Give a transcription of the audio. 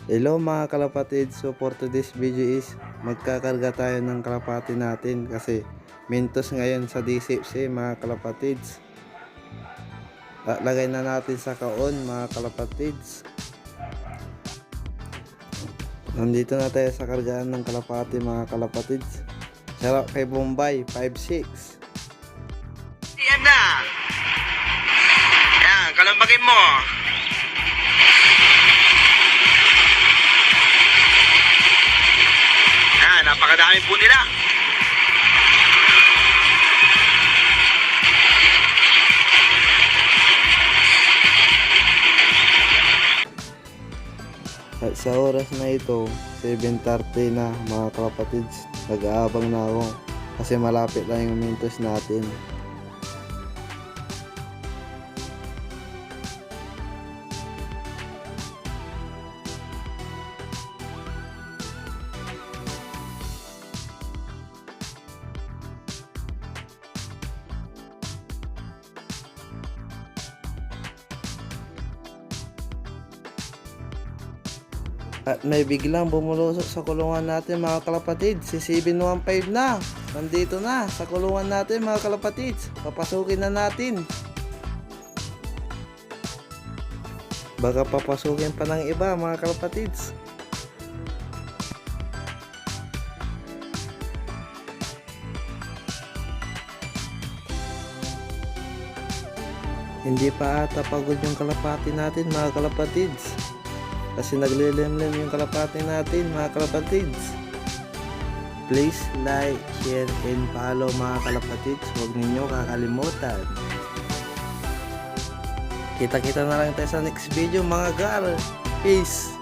Hello mga kalapatid, so for today's video is magkakarga tayo ng kalapati natin kasi mintos ngayon sa DCFC mga kalapatids. Lagay na natin sa kaon mga kalapatids. Nandito na tayo sa kargaan ng kalapati mga kalapatids. Sarap kay Bombay 5-6. Yan na. Yan, kalambagin mo. Yan, napakadami po nila. At sa oras na ito, 7:30 na mga kalapatids. Nag-aabang na ako kasi malapit lang yung mintos natin. At may biglang bumulusok sa kulungan natin mga kalapatids. Si 715 na. Nandito na sa kulungan natin mga kalapatids. Papasukin na natin. Baka papasukin pa ng iba mga kalapatids. Hindi pa ata pagod yung kalapati natin mga kalapatids. Kasi naglilimlim yung kalapati natin mga kalapatids. Please like, share, and follow mga kalapatids. Huwag ninyo kakalimutan. Kita-kita na lang tayo sa next video mga gar. Peace!